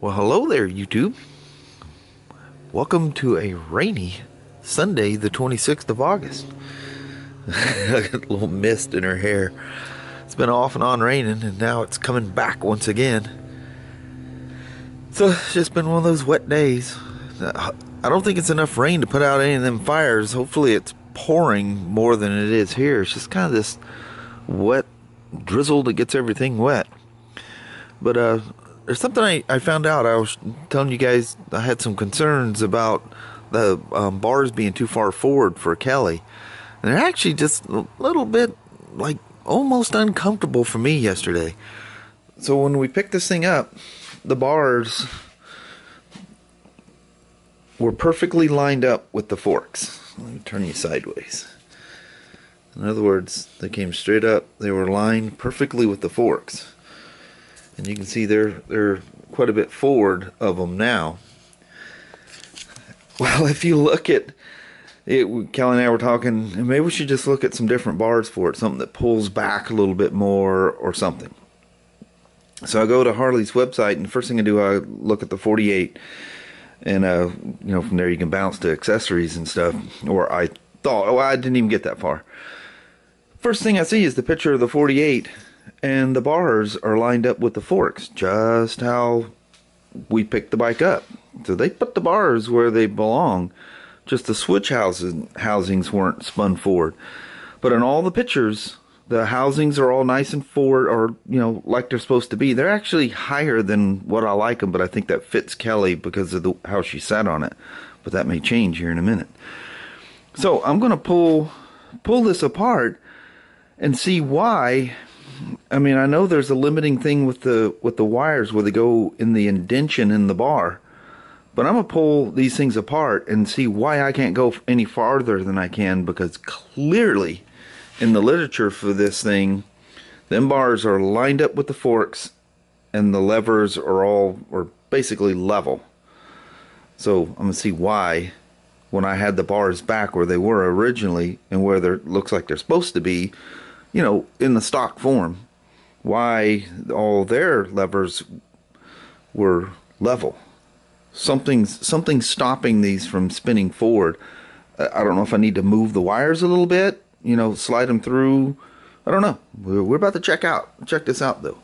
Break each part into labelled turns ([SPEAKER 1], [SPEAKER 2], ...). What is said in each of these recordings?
[SPEAKER 1] Well, hello there, YouTube. Welcome to a rainy Sunday, the 26th of August. I got a little mist in her hair. It's been off and on raining, and now it's coming back once again. So it's just been one of those wet days. I don't think it's enough rain to put out any of them fires. Hopefully it's pouring more than it is here. It's just kind of this wet drizzle that gets everything wet. But there's something I found out. I was telling you guys I had some concerns about the bars being too far forward for Kelly. And they're actually just a little bit, like, almost uncomfortable for me yesterday. So when we picked this thing up, the bars were perfectly lined up with the forks. Let me turn you sideways. In other words, they came straight up. They were lined perfectly with the forks. And you can see they're quite a bit forward of them now. Well, if you look at it, Kelly and I were talking, and maybe we should just look at some different bars for it, something that pulls back a little bit more or something. So I go to Harley's website, and the first thing I do, I look at the 48, and from there you can bounce to accessories and stuff. Or I thought, I didn't even get that far. First thing I see is the picture of the 48. And the bars are lined up with the forks, just how we picked the bike up. So they put the bars where they belong. Just the switch housings weren't spun forward. But in all the pictures, the housings are all nice and forward, or, like they're supposed to be. They're actually higher than what I like them, but I think that fits Kelly because of how she sat on it. But that may change here in a minute. So I'm going to pull this apart and see why. I mean, I know there's a limiting thing with the wires where they go in the indention in the bar, but I'm gonna pull these things apart and see why I can't go any farther than I can, because clearly in the literature for this thing, them bars are lined up with the forks and the levers are basically level. So I'm gonna see why, when I had the bars back where they were originally and where they looks like they're supposed to be, in the stock form, why all their levers were level. Something's stopping these from spinning forward. I don't know if I need to move the wires a little bit, slide them through. I don't know. We're about to check this out, though.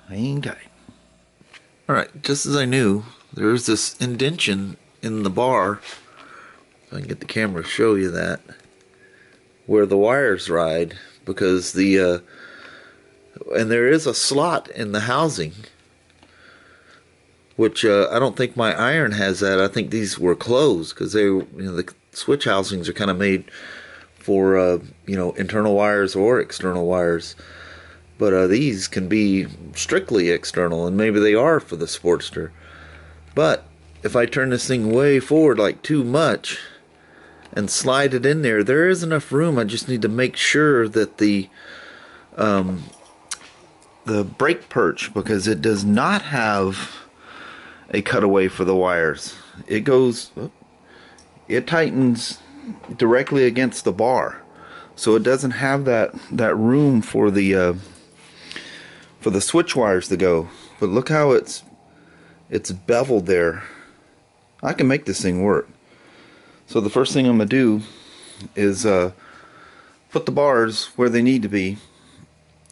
[SPEAKER 1] Hang tight. Alright, just as I knew, there's this indention in the bar. If I can get the camera to show you that, where the wires ride. Because and there is a slot in the housing, which I don't think my iron has that. I think these were closed because the switch housings are kind of made for internal wires or external wires, but these can be strictly external, and maybe they are for the Sportster. But if I turn this thing way forward, like too much, and slide it in there is enough room. I just need to make sure that the brake perch, because it does not have a cutaway for the wires. It tightens directly against the bar, so it doesn't have that room for the switch wires to go. But look how it's beveled there. I can make this thing work. So the first thing I'm going to do is put the bars where they need to be.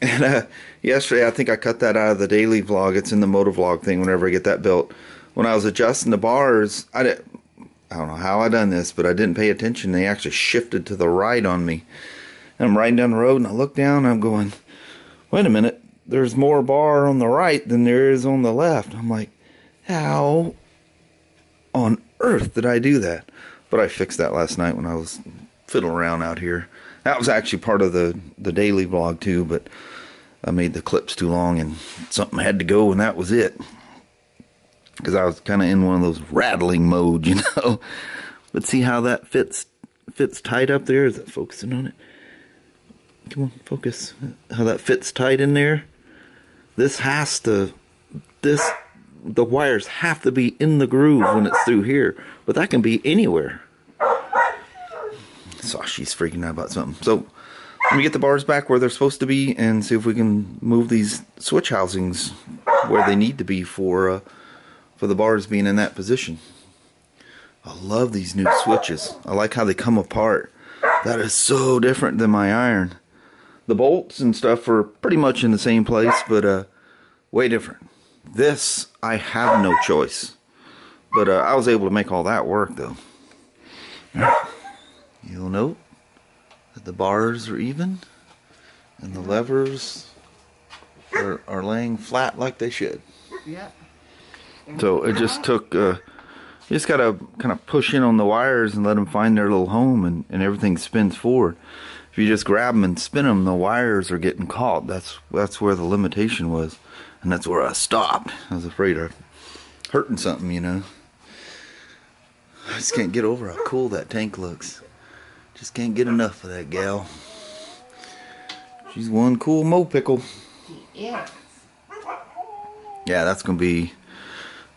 [SPEAKER 1] And yesterday I think I cut that out of the daily vlog. It's in the motovlog thing whenever I get that built. When I was adjusting the bars, I don't know how I done this, but I didn't pay attention. They actually shifted to the right on me. And I'm riding down the road and I look down and I'm going, wait a minute, there's more bar on the right than there is on the left. I'm like, how on earth did I do that? But I fixed that last night when I was fiddling around out here. That was actually part of the daily vlog too, but I made the clips too long and something had to go, and that was it. Because I was kind of in one of those rattling mode, But see how that fits tight up there? Is that focusing on it? Come on, focus. How that fits tight in there? The wires have to be in the groove when it's through here, but that can be anywhere. So she's freaking out about something. So let me get the bars back where they're supposed to be and see if we can move these switch housings where they need to be for for the bars being in that position. I love these new switches. I like how they come apart. That is so different than my iron. The bolts and stuff are pretty much in the same place, but way different. This, I have no choice. But I was able to make all that work, though. You'll note that the bars are even, and the levers are laying flat like they should.
[SPEAKER 2] Yeah.
[SPEAKER 1] So it just took, you just gotta kind of push in on the wires and let them find their little home, and everything spins forward. If you just grab them and spin them, the wires are getting caught. That's where the limitation was, and that's where I stopped. I was afraid of hurting something, you know. I just can't get over how cool that tank looks. Just can't get enough of that gal. She's one cool mo pickle.
[SPEAKER 2] Yeah.
[SPEAKER 1] Yeah, that's gonna be.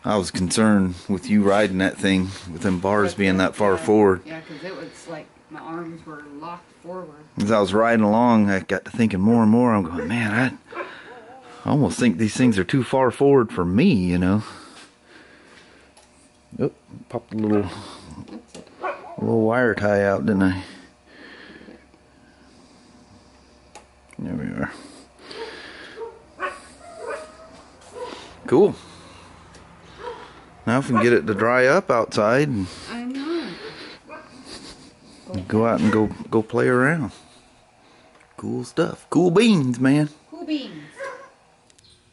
[SPEAKER 1] I was concerned with you riding that thing with them bars being that far forward.
[SPEAKER 2] Yeah, because it was like my arms were locked forward.
[SPEAKER 1] As I was riding along, I got to thinking more and more. I'm going, man, I almost think these things are too far forward for me, you know. Oh, popped a little wire tie out, didn't I? There we are. Cool. Now if we can get it to dry up outside and
[SPEAKER 2] I know.
[SPEAKER 1] go out and go play around. Cool stuff. Cool beans, man.
[SPEAKER 2] Cool beans.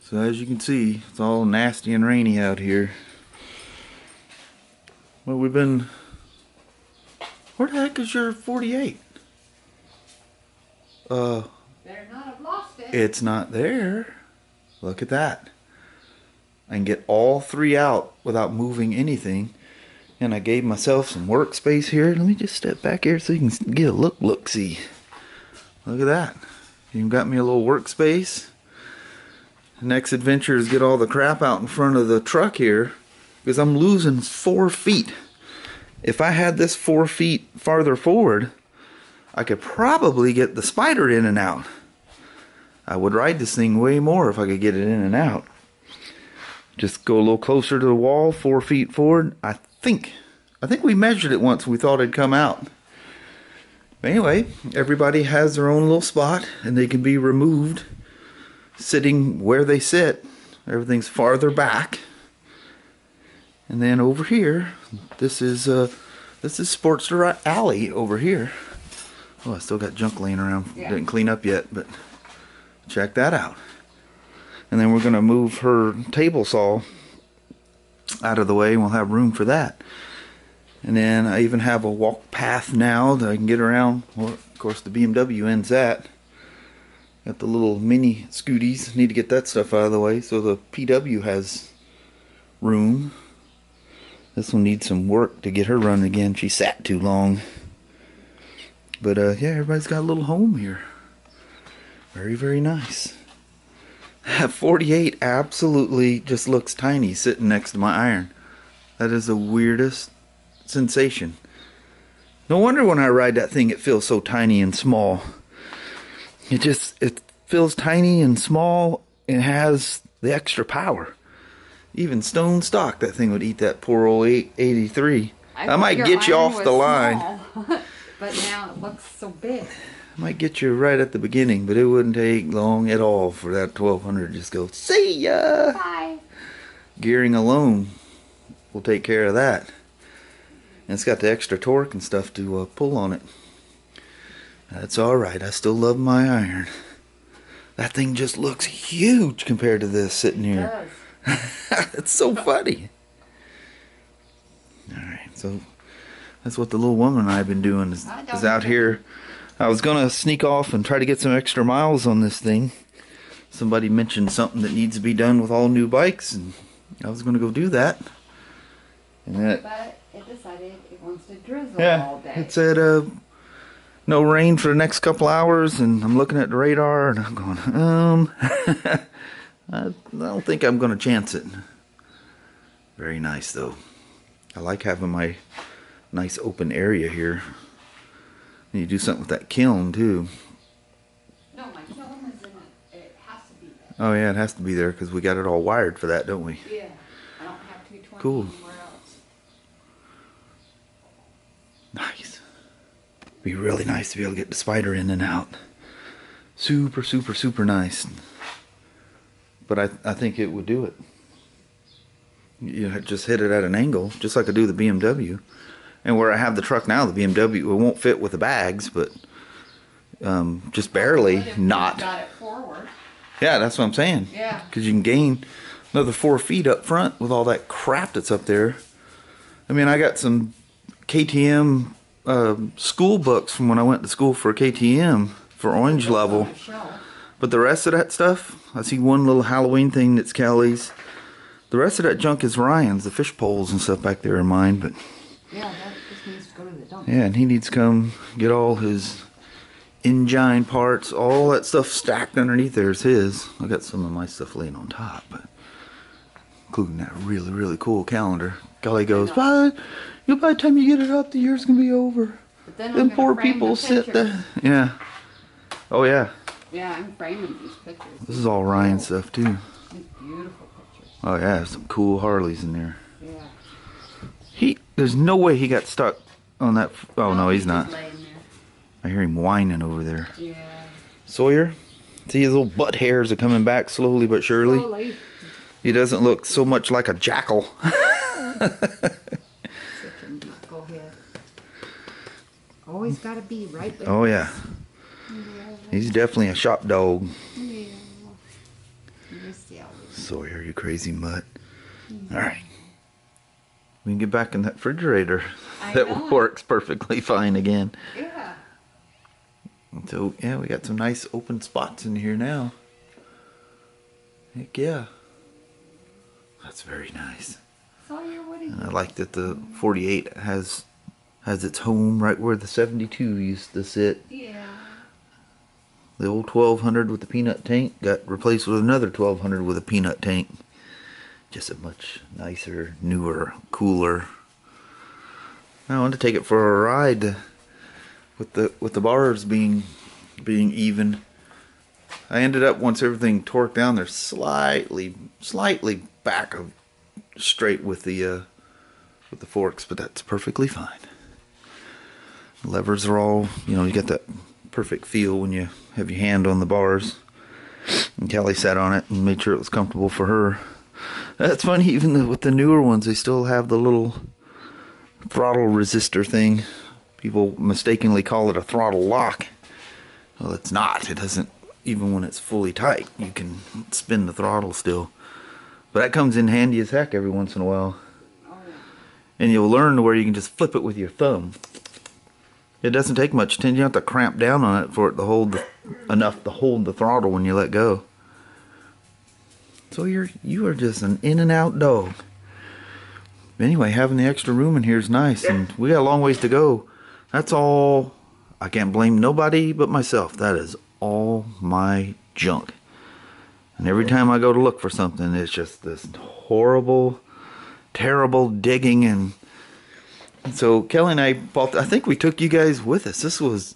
[SPEAKER 1] So as you can see, it's all nasty and rainy out here. Well, we've been... Where the heck is your 48?
[SPEAKER 2] Better not have lost it.
[SPEAKER 1] It's not there. Look at that. I can get all three out without moving anything. And I gave myself some workspace here. Let me just step back here so you can get a look-see. Look at that. You got me a little workspace. The next adventure is get all the crap out in front of the truck here, because I'm losing 4 feet. If I had this 4 feet farther forward, I could probably get the Spyder in and out. I would ride this thing way more if I could get it in and out. Just go a little closer to the wall, 4 feet forward. I think we measured it once. We thought it'd come out. But anyway, everybody has their own little spot, and they can be removed sitting where they sit. Everything's farther back. And then over here, this is Sportster Alley over here. Oh, I still got junk laying around. Yeah. Didn't clean up yet, but check that out. And then we're going to move her table saw out of the way, and we'll have room for that. And then I even have a walk path now that I can get around. Well, of course, the BMW ends that. Got the little mini scooties. Need to get that stuff out of the way so the PW has room. This will need some work to get her running again. She sat too long. But yeah, everybody's got a little home here. Very, very nice. That 48 absolutely just looks tiny sitting next to my iron. That is the weirdest sensation. No wonder when I ride that thing it feels so tiny and small. It feels tiny and small and has the extra power. Even stone stock, that thing would eat that poor old 83. I might get you off the line.
[SPEAKER 2] But now it looks so big.
[SPEAKER 1] I might get you right at the beginning, but it wouldn't take long at all for that 1200 to just go, see ya!
[SPEAKER 2] Bye!
[SPEAKER 1] Gearing alone will take care of that. And it's got the extra torque and stuff to pull on it. That's alright, I still love my iron. That thing just looks huge compared to this sitting here. It does. It's so funny. Alright, so that's what the little woman and I have been doing is out here. I was going to sneak off and try to get some extra miles on this thing. Somebody mentioned something that needs to be done with all new bikes, and I was going to go do that. And
[SPEAKER 2] but it decided it wants to drizzle all day.
[SPEAKER 1] It said no rain for the next couple hours, and I'm looking at the radar, and I'm going, I don't think I'm going to chance it. Very nice, though. I like having my nice open area here. You do something with that kiln too.
[SPEAKER 2] No, my kiln is in it. It has to be there.
[SPEAKER 1] Oh yeah, it has to be there because we got it all wired for that, don't we?
[SPEAKER 2] Yeah. I don't have two
[SPEAKER 1] cool. Nice. Be really nice to be able to get the Spyder in and out. Super, super, super nice. But I think it would do it. You just hit it at an angle, just like I do the BMW. And where I have the truck now, the BMW, it won't fit with the bags, but just barely not.
[SPEAKER 2] Got it forward.
[SPEAKER 1] Yeah, that's what I'm saying.
[SPEAKER 2] Yeah.
[SPEAKER 1] Because you can gain another 4 feet up front with all that crap that's up there. I mean, I got some KTM school books from when I went to school for KTM for orange level. But the rest of that stuff, I see one little Halloween thing that's Kelly's. The rest of that junk is Ryan's, the fish poles and stuff back there are mine. But
[SPEAKER 2] yeah, that just needs to go to the dump.
[SPEAKER 1] yeah, and he needs to come get all his engine parts, all that stuff stacked underneath there is his. I got some of my stuff laying on top, but including that really, really cool calendar. Kelly goes, by the time you get it up, the year's gonna be over.
[SPEAKER 2] But then
[SPEAKER 1] Them poor people sit there. Yeah. Oh yeah.
[SPEAKER 2] Yeah, I'm framing these pictures.
[SPEAKER 1] This is all Ryan stuff too.
[SPEAKER 2] These beautiful pictures.
[SPEAKER 1] Oh yeah, some cool Harleys in there.
[SPEAKER 2] Yeah.
[SPEAKER 1] There's no way he got stuck on that. Oh no, he's not.
[SPEAKER 2] Laying there.
[SPEAKER 1] I hear him whining over there.
[SPEAKER 2] Yeah.
[SPEAKER 1] Sawyer, see his little butt hairs are coming back slowly but surely.
[SPEAKER 2] Slowly.
[SPEAKER 1] He doesn't look so much like a jackal.
[SPEAKER 2] Such a knucklehead. Always gotta be right there.
[SPEAKER 1] Oh yeah. He's definitely a shop dog.
[SPEAKER 2] Yeah.
[SPEAKER 1] Sawyer, you crazy mutt. Alright. We can get back in that refrigerator. That works perfectly fine again.
[SPEAKER 2] Yeah.
[SPEAKER 1] So, yeah, we got some nice open spots in here now. Heck yeah. That's very nice.
[SPEAKER 2] Sawyer, what are you
[SPEAKER 1] And I like that the 48 has its home right where the 72 used to sit.
[SPEAKER 2] Yeah.
[SPEAKER 1] The old 1200 with the peanut tank got replaced with another 1200 with a peanut tank. Just a much nicer, newer, cooler. I wanted to take it for a ride with the bars being even. I ended up, once everything torqued down, they're slightly back of straight with the forks, but that's perfectly fine. The levers are all, you get that perfect feel when you have your hand on the bars. And Kelly sat on it and made sure it was comfortable for her. That's funny, even with the newer ones, they still have the little throttle resistor thing. People mistakenly call it a throttle lock. Well, it's not. It doesn't, even when it's fully tight, you can spin the throttle still. But that comes in handy as heck every once in a while. And you'll learn to where you can just flip it with your thumb. It doesn't take much attention. You have to cramp down on it for it to hold enough to hold the throttle when you let go. So you are just an in and out dog. Anyway, having the extra room in here is nice, and we got a long ways to go. That's all. I can't blame nobody but myself. That is all my junk. And every time I go to look for something, it's just this horrible, terrible digging. And so Kelly and I bought, I think we took you guys with us. This was,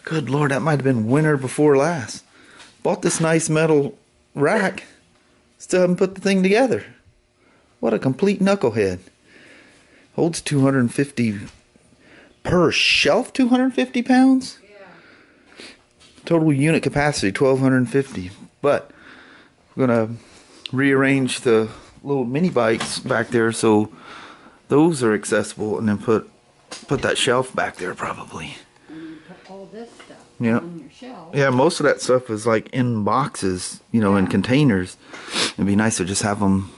[SPEAKER 1] good Lord, that might have been winter before last. Bought this nice metal rack. Still haven't put the thing together. What a complete knucklehead. Holds 250 per shelf, 250 pounds? Yeah. Total unit capacity, 1,250. But we're going to rearrange the little mini bikes back there so those are accessible, and then put that shelf back there probably.
[SPEAKER 2] And you put all this stuff
[SPEAKER 1] on your shelf. Yeah, most of that stuff is like in boxes, in containers. It'd be nice to just have them,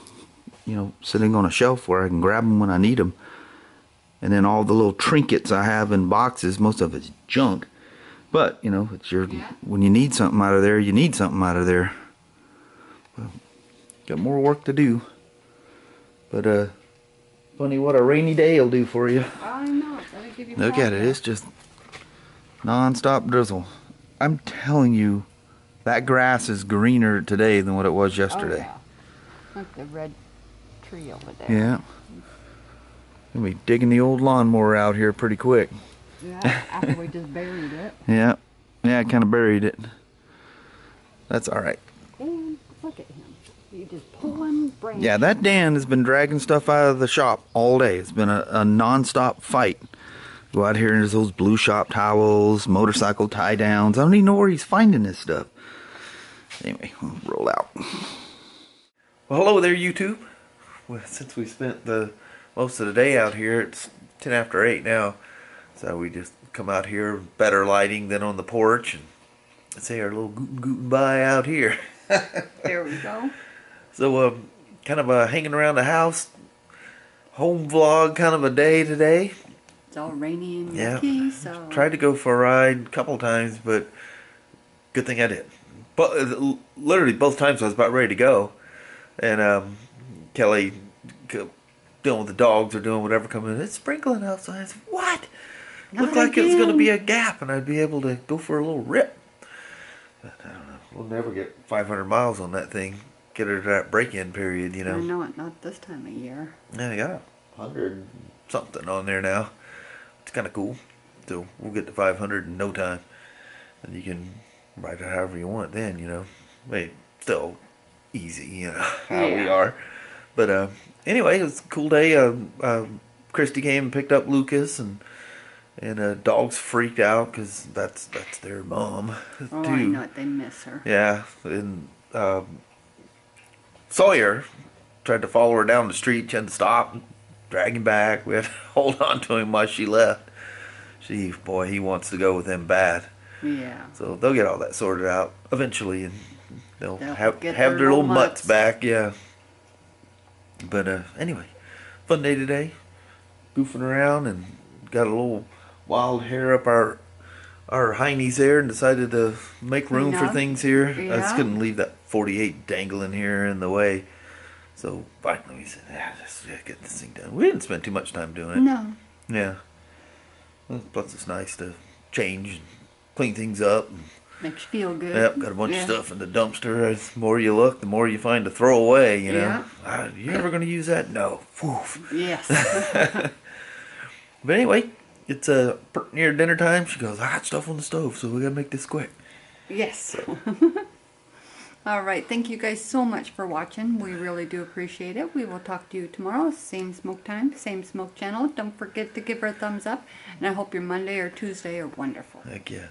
[SPEAKER 1] sitting on a shelf where I can grab them when I need them. And then all the little trinkets I have in boxes, most of it's junk. But, it's when you need something out of there, you need something out of there. Well, got more work to do. But, funny what a rainy day will do for you.
[SPEAKER 2] I know. Give you
[SPEAKER 1] Look at it. It's just non-stop drizzle. I'm telling you, that grass is greener today than what it was yesterday.
[SPEAKER 2] Oh, yeah. Like the red tree over there.
[SPEAKER 1] Yeah. We'll be digging the old lawnmower out here pretty quick.
[SPEAKER 2] Yeah, after we just buried it.
[SPEAKER 1] Yeah. Yeah, I kind of buried it. That's all right.
[SPEAKER 2] And look at him. You just pulling branches.
[SPEAKER 1] Yeah, that Dan has been dragging stuff out of the shop all day. It's been a non-stop fight. Go out here and there's those blue shop towels, motorcycle tie downs. I don't even know where he's finding this stuff. Anyway, we'll roll out. Well, hello there, YouTube. Well, since we spent the most of the day out here, it's 10 after 8 now. So we just come out here, better lighting than on the porch, and say our little gootin' bye out here.
[SPEAKER 2] There we go.
[SPEAKER 1] So, kind of hanging around the house, home vlog kind of a day today.
[SPEAKER 2] It's all rainy and yucky, so...
[SPEAKER 1] Tried to go for a ride a couple times, but good thing I did. But literally both times I was about ready to go. And Kelly, dealing with the dogs or doing whatever, coming in, it's sprinkling outside. I said, what? Looked like it was going to be a gap and I'd be able to go for a little rip. But I don't know. We'll never get 500 miles on that thing. Get her to that break-in period, you know.
[SPEAKER 2] I know it, not this time of year.
[SPEAKER 1] Yeah, they got 100 something on there now. It's kind of cool. So we'll get to 500 in no time. And you can ride it however you want then, you know. Wait, still easy, you know, how we are. But anyway, it was a cool day. Christy came and picked up Lucas, and dogs freaked out because that's their mom.
[SPEAKER 2] Oh, too. I know it. They miss her.
[SPEAKER 1] Yeah, and Sawyer tried to follow her down the street. She had to stop, drag him back. We had to hold on to him while she left. Boy, he wants to go with them bad.
[SPEAKER 2] Yeah.
[SPEAKER 1] So they'll get all that sorted out eventually, and they'll have their little mutts back. Yeah. But anyway, fun day today. Goofing around and got a little wild hair up our heinies there, and decided to make room for things here.
[SPEAKER 2] Yeah.
[SPEAKER 1] I just couldn't leave that 48 dangling here in the way. So finally we said, let's get this thing done. We didn't spend too much time doing it.
[SPEAKER 2] No.
[SPEAKER 1] Yeah. Well, plus it's nice to change and clean things up.
[SPEAKER 2] Makes you feel good.
[SPEAKER 1] Yep, got a bunch of stuff in the dumpster. The more you look, the more you find to throw away, you know.
[SPEAKER 2] Yeah.
[SPEAKER 1] You ever going to use that? No. Woof.
[SPEAKER 2] Yes.
[SPEAKER 1] But anyway, it's near dinner time. She goes, I got stuff on the stove, so we got to make this quick.
[SPEAKER 2] Yes.
[SPEAKER 1] So.
[SPEAKER 2] All right. Thank you guys so much for watching. We really do appreciate it. We will talk to you tomorrow. Same smoke time, same smoke channel. Don't forget to give her a thumbs up. And I hope your Monday or Tuesday are wonderful.
[SPEAKER 1] Heck yeah.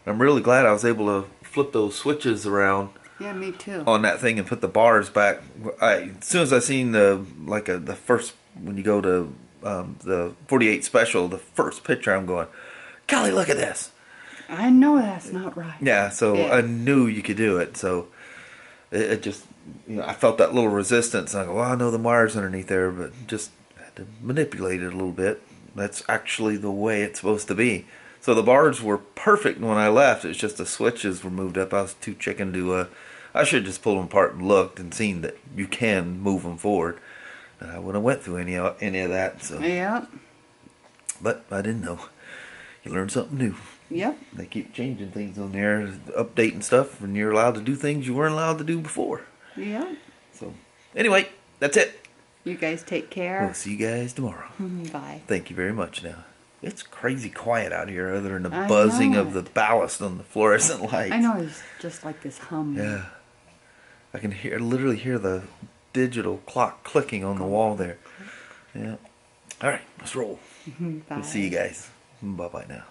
[SPEAKER 1] I'm really glad I was able to flip those switches around.
[SPEAKER 2] Yeah, me too.
[SPEAKER 1] On that thing and put the bars back. As soon as I seen the first, when you go to the 48 special, the first picture, I'm going, Kelly, look at this.
[SPEAKER 2] I know that's not right.
[SPEAKER 1] Yeah, so I knew you could do it. So it just, you know, I felt that little resistance. And I go, well, I know the wire's underneath there, but just had to manipulate it a little bit. That's actually the way it's supposed to be. So the bars were perfect when I left. It's just the switches were moved up. I was too chicken to, I should have just pulled them apart and looked and seen that you can move them forward. And I wouldn't have went through any of that. So.
[SPEAKER 2] Yep.
[SPEAKER 1] But I didn't know. You learn something new.
[SPEAKER 2] Yep.
[SPEAKER 1] They keep changing things on there, updating stuff, and you're allowed to do things you weren't allowed to do before.
[SPEAKER 2] Yeah.
[SPEAKER 1] So anyway, that's it.
[SPEAKER 2] You guys take care.
[SPEAKER 1] We'll see you guys tomorrow.
[SPEAKER 2] Bye.
[SPEAKER 1] Thank you very much now. It's crazy quiet out here other than the buzzing of the ballast on the fluorescent lights.
[SPEAKER 2] I know, it's just like this hum.
[SPEAKER 1] Yeah. I can literally hear the digital clock clicking on the wall there. Yeah. All right, let's roll.
[SPEAKER 2] Bye.
[SPEAKER 1] We'll see you guys. Bye-bye now.